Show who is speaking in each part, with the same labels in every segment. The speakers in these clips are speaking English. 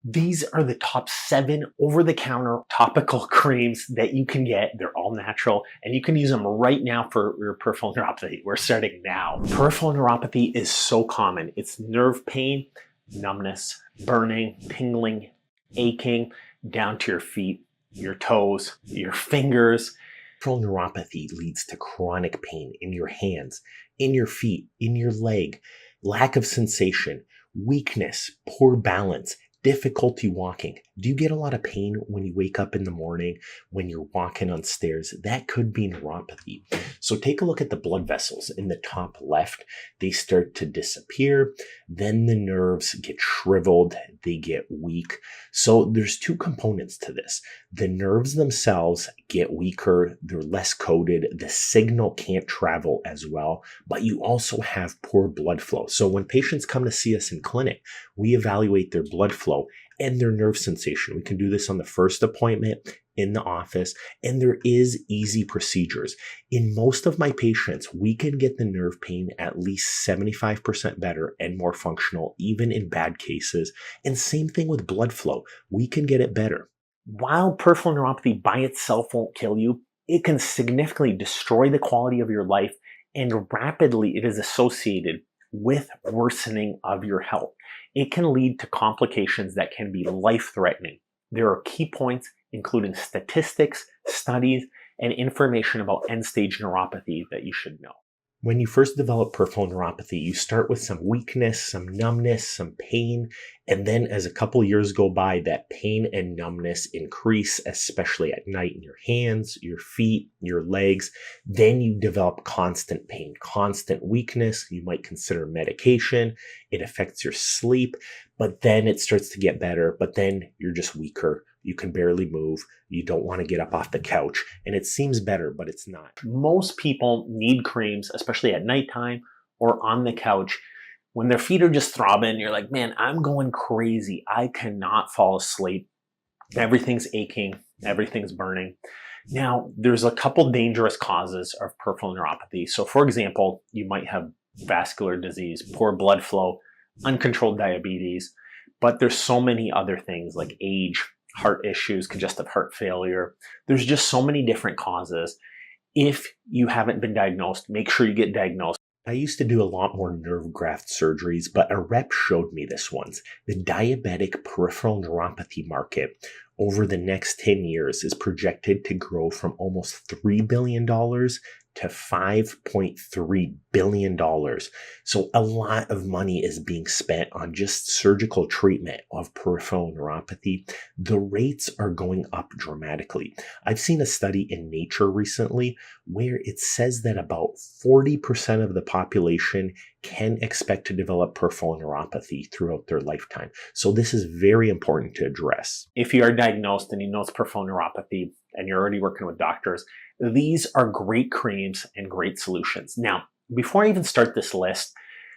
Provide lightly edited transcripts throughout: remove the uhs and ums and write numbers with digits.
Speaker 1: These are the top 7 over-the-counter topical creams that you can get. They're all natural, and you can use them right now for your peripheral neuropathy. We're starting now. Peripheral neuropathy is so common. It's nerve pain, numbness, burning, tingling, aching down to your feet, your toes, your fingers.
Speaker 2: Peripheral neuropathy leads to chronic pain in your hands, in your feet, in your leg, lack of sensation, weakness, poor balance, difficulty walking. Do you get a lot of pain when you wake up in the morning, when you're walking on stairs? That could be neuropathy. So take a look at the blood vessels in the top left. They start to disappear. Then the nerves get shriveled. They get weak. So there's 2 components to this. The nerves themselves get weaker. They're less coated. The signal can't travel as well, but you also have poor blood flow. So when patients come to see us in clinic, we evaluate their blood flow and their nerve sensation. We can do this on the first appointment in the office, and there is easy procedures. In most of my patients, we can get the nerve pain at least 75% better and more functional, even in bad cases. And same thing with blood flow. We can get it better.
Speaker 1: While peripheral neuropathy by itself won't kill you, it can significantly destroy the quality of your life, and rapidly it is associated with worsening of your health. It can lead to complications that can be life-threatening. There are key points, including statistics, studies, and information about end-stage neuropathy that you should know.
Speaker 2: When you first develop peripheral neuropathy, you start with some weakness, some numbness, some pain, and then as a couple years go by, that pain and numbness increase, especially at night in your hands, your feet, your legs. Then you develop constant pain, constant weakness. You might consider medication. It affects your sleep, but then it starts to get better, but then you're just weaker. You can barely move. You don't want to get up off the couch. And it seems better, but it's not.
Speaker 1: Most people need creams, especially at nighttime or on the couch. When their feet are just throbbing, you're like, man, I'm going crazy. I cannot fall asleep. Everything's aching. Everything's burning. Now, there's a couple dangerous causes of peripheral neuropathy. So for example, you might have vascular disease, poor blood flow, uncontrolled diabetes, but there's so many other things like age, heart issues, congestive heart failure. There's just so many different causes. If you haven't been diagnosed, make sure you get diagnosed.
Speaker 2: I used to do a lot more nerve graft surgeries, but a rep showed me this once. The diabetic peripheral neuropathy market over the next 10 years is projected to grow from almost $3 billion to $5.3 billion. So a lot of money is being spent on just surgical treatment of peripheral neuropathy. The rates are going up dramatically. I've seen a study in Nature recently where it says that about 40% of the population can expect to develop peripheral neuropathy throughout their lifetime. So this is very important to address.
Speaker 1: If you are diagnosed and you know it's peripheral neuropathy and you're already working with doctors, these are great creams and great solutions. Now, before I even start this list,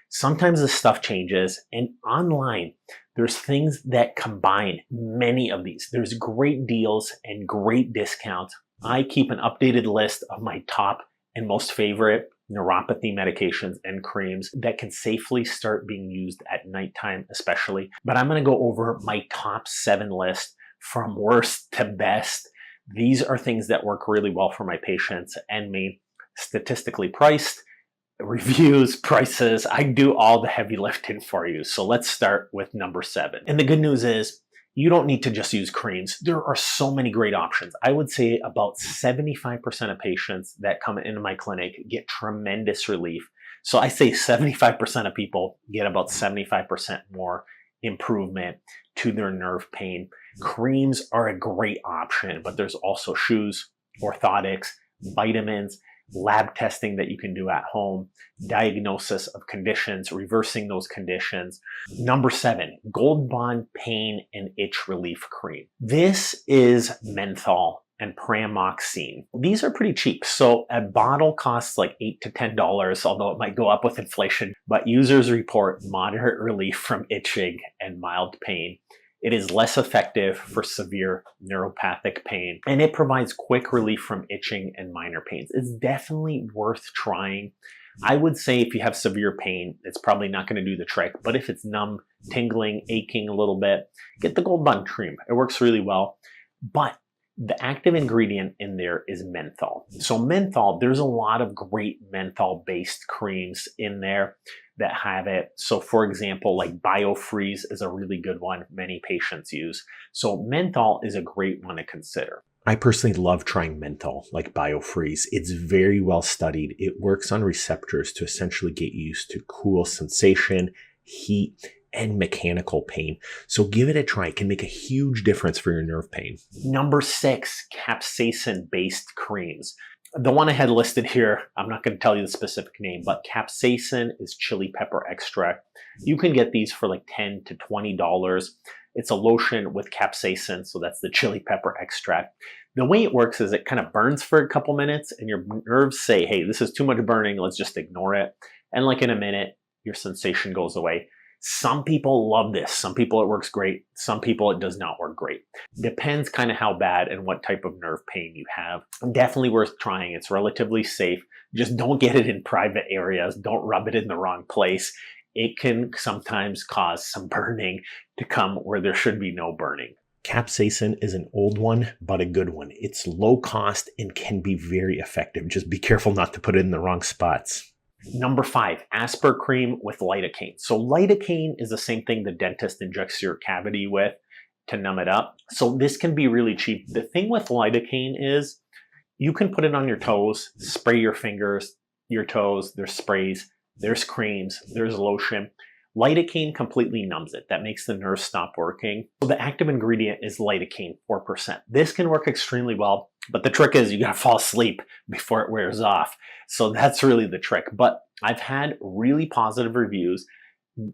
Speaker 1: sometimes this stuff changes, and online, there's things that combine many of these. There's great deals and great discounts. I keep an updated list of my top and most favorite neuropathy medications and creams that can safely start being used at nighttime especially. But I'm going to go over my top 7 list from worst to best. These are things that work really well for my patients and me. Statistically priced, reviews, prices. I do all the heavy lifting for you. So let's start with number 7. And the good news is you don't need to just use creams. There are so many great options. I would say about 75% of patients that come into my clinic get tremendous relief. So I say 75% of people get about 75% more improvement to their nerve pain. Creams are a great option, but there's also shoes, orthotics, vitamins, lab testing that you can do at home, diagnosis of conditions, reversing those conditions. Number 7, Gold Bond Pain and Itch Relief Cream. This is menthol and pramoxine. These are pretty cheap. So a bottle costs like $8 to $10, although it might go up with inflation, but users report moderate relief from itching and mild pain. It is less effective for severe neuropathic pain, and it provides quick relief from itching and minor pains. It's definitely worth trying. I would say if you have severe pain, it's probably not going to do the trick. But if it's numb, tingling, aching a little bit, get the Gold Bond Cream. It works really well. But the active ingredient in there is menthol. So menthol, there's a lot of great menthol-based creams in there that have it. So for example, like BioFreeze is a really good one many patients use. So menthol is a great one to consider.
Speaker 2: I personally love trying menthol, like BioFreeze. It's very well studied. It works on receptors to essentially get used to cool sensation, heat, and mechanical pain. So give it a try. It can make a huge difference for your nerve pain.
Speaker 1: Number 6, capsaicin-based creams. The one I had listed here, I'm not going to tell you the specific name, but capsaicin is chili pepper extract. You can get these for like $10 to $20. It's a lotion with capsaicin, so that's the chili pepper extract. The way it works is it kind of burns for a couple minutes and your nerves say, hey, this is too much burning, let's just ignore it. And like in a minute, your sensation goes away. Some people love this. Some people it works great. Some people it does not work great. Depends kind of how bad and what type of nerve pain you have. Definitely worth trying. It's relatively safe. Just don't get it in private areas. Don't rub it in the wrong place. It can sometimes cause some burning to come where there should be no burning.
Speaker 2: Capsaicin is an old one, but a good one. It's low cost and can be very effective. Just be careful not to put it in the wrong spots.
Speaker 1: Number 5, Aspercreme with Lidocaine. So Lidocaine is the same thing the dentist injects your cavity with to numb it up. So this can be really cheap. The thing with Lidocaine is you can put it on your toes, spray your fingers, your toes, there's sprays, there's creams, there's lotion. Lidocaine completely numbs it. That makes the nerves stop working. So the active ingredient is lidocaine, 4%. This can work extremely well, but the trick is you gotta fall asleep before it wears off. So that's really the trick. But I've had really positive reviews.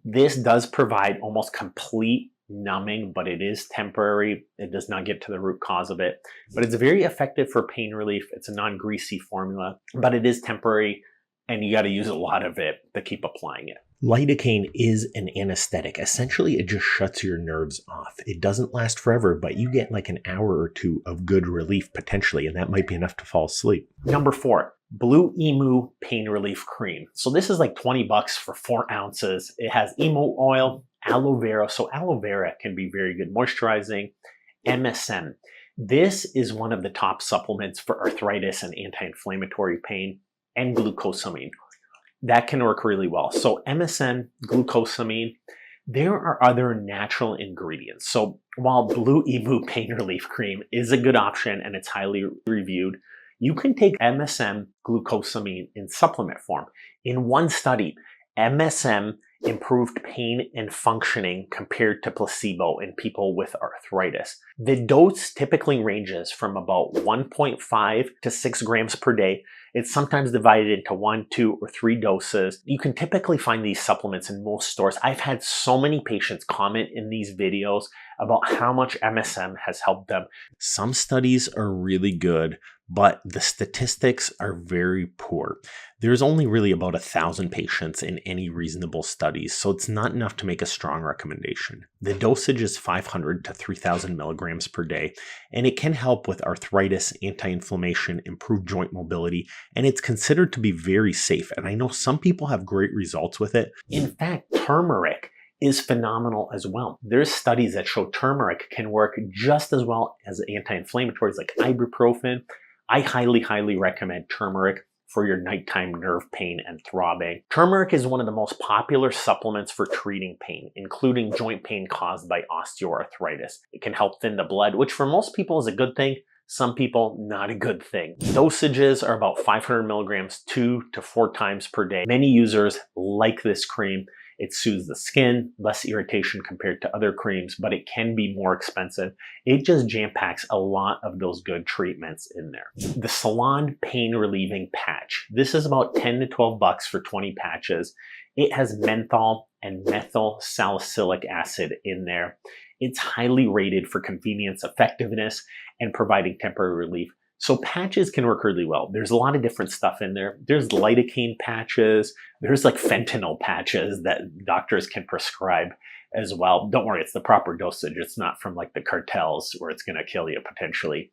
Speaker 1: This does provide almost complete numbing, but it is temporary. It does not get to the root cause of it, but it's very effective for pain relief. It's a non-greasy formula, but it is temporary and you got to use a lot of it to keep applying it.
Speaker 2: Lidocaine is an anesthetic. Essentially, it just shuts your nerves off. It doesn't last forever, but you get like an hour or two of good relief potentially, and that might be enough to fall asleep.
Speaker 1: Number 4, Blue-Emu Pain Relief Cream. So this is like 20 bucks for 4 ounces. It has emu oil, aloe vera. So aloe vera can be very good moisturizing. MSM. This is one of the top supplements for arthritis and anti-inflammatory pain, and glucosamine. That can work really well. So MSM, glucosamine, there are other natural ingredients. So while Blue-Emu Pain Relief Cream is a good option and it's highly reviewed, you can take MSM, glucosamine in supplement form. In one study, MSM improved pain and functioning compared to placebo in people with arthritis. The dose typically ranges from about 1.5 to 6 grams per day. It's sometimes divided into 1, 2, or 3 doses. You can typically find these supplements in most stores. I've had so many patients comment in these videos about how much MSM has helped them.
Speaker 2: Some studies are really good, but the statistics are very poor. There's only really about 1,000 patients in any reasonable studies, so it's not enough to make a strong recommendation. The dosage is 500 to 3,000 milligrams per day, and it can help with arthritis, anti-inflammation, improve joint mobility, and it's considered to be very safe. And I know some people have great results with it.
Speaker 1: In fact, turmeric is phenomenal as well. There's studies that show turmeric can work just as well as anti-inflammatories like ibuprofen. I highly, highly recommend turmeric for your nighttime nerve pain and throbbing. Turmeric is one of the most popular supplements for treating pain, including joint pain caused by osteoarthritis. It can help thin the blood, which for most people is a good thing. Some people, not a good thing. Dosages are about 500 milligrams 2 to 4 times per day. Many users like this cream. It soothes the skin, less irritation compared to other creams, but it can be more expensive. It just jam-packs a lot of those good treatments in there. The Salon Pain Relieving Patch. This is about 10 to 12 bucks for 20 patches. It has menthol and methyl salicylic acid in there. It's highly rated for convenience, effectiveness, and providing temporary relief. So patches can work really well. There's a lot of different stuff in there. There's lidocaine patches. There's like fentanyl patches that doctors can prescribe as well. Don't worry, it's the proper dosage. It's not from like the cartels where it's going to kill you potentially.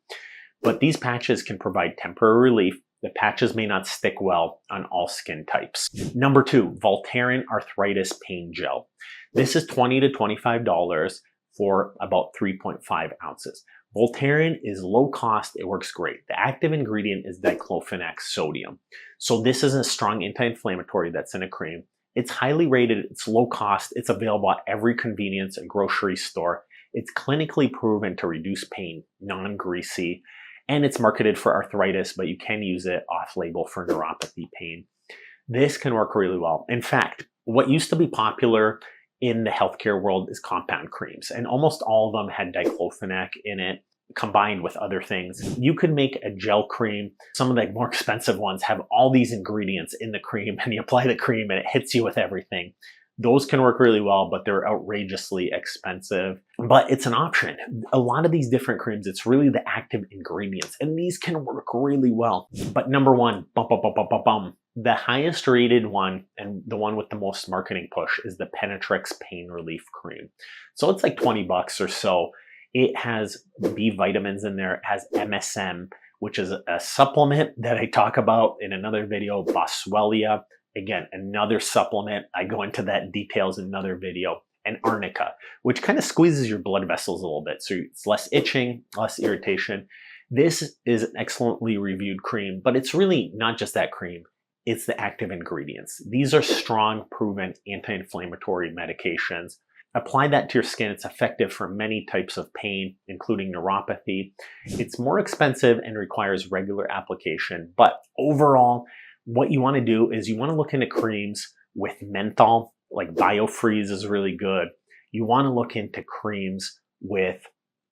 Speaker 1: But these patches can provide temporary relief. The patches may not stick well on all skin types. Number 2, Voltaren Arthritis Pain Gel. This is $20 to $25 for about 3.5 ounces. Voltaren is low cost, it works great. The active ingredient is diclofenac sodium. So this is a strong anti-inflammatory that's in a cream. It's highly rated, it's low cost, it's available at every convenience and grocery store. It's clinically proven to reduce pain, non-greasy, and it's marketed for arthritis, but you can use it off-label for neuropathy pain. This can work really well. In fact, what used to be popular in the healthcare world is compound creams, and almost all of them had diclofenac in it combined with other things. You could make a gel cream. Some of the more expensive ones have all these ingredients in the cream, and you apply the cream and it hits you with everything. Those can work really well, but they're outrageously expensive. But it's an option. A lot of these different creams, it's really the active ingredients, and these can work really well. But number 1, the highest rated one and the one with the most marketing push is the Penetrex Pain Relief Cream. So it's like 20 bucks or so. It has B vitamins in there. It has MSM, which is a supplement that I talk about in another video, Boswellia. Again, another supplement. I go into that details in another video. And arnica, which kind of squeezes your blood vessels a little bit. So it's less itching, less irritation. This is an excellently reviewed cream, but it's really not just that cream. It's the active ingredients. These are strong, proven anti-inflammatory medications. Apply that to your skin. It's effective for many types of pain, including neuropathy. It's more expensive and requires regular application, but overall, what you want to do is you want to look into creams with menthol, like BioFreeze is really good. You want to look into creams with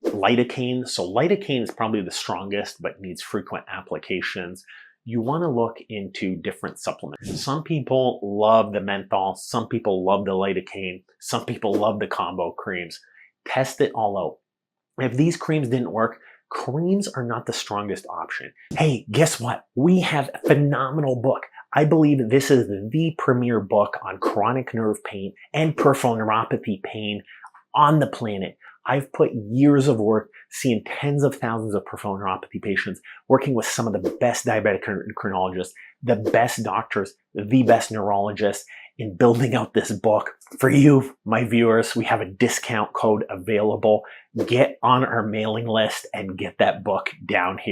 Speaker 1: lidocaine. So lidocaine is probably the strongest, but needs frequent applications. You want to look into different supplements. Some people love the menthol. Some people love the lidocaine. Some people love the combo creams. Test it all out. If these creams didn't work, creams are not the strongest option. Hey, guess what? We have a phenomenal book. I believe this is the premier book on chronic nerve pain and peripheral neuropathy pain on the planet. I've put years of work seeing tens of thousands of peripheral neuropathy patients, working with some of the best diabetic endocrinologists, the best doctors, the best neurologists, in building out this book. For you, my viewers, we have a discount code available. Get on our mailing list and get that book down here.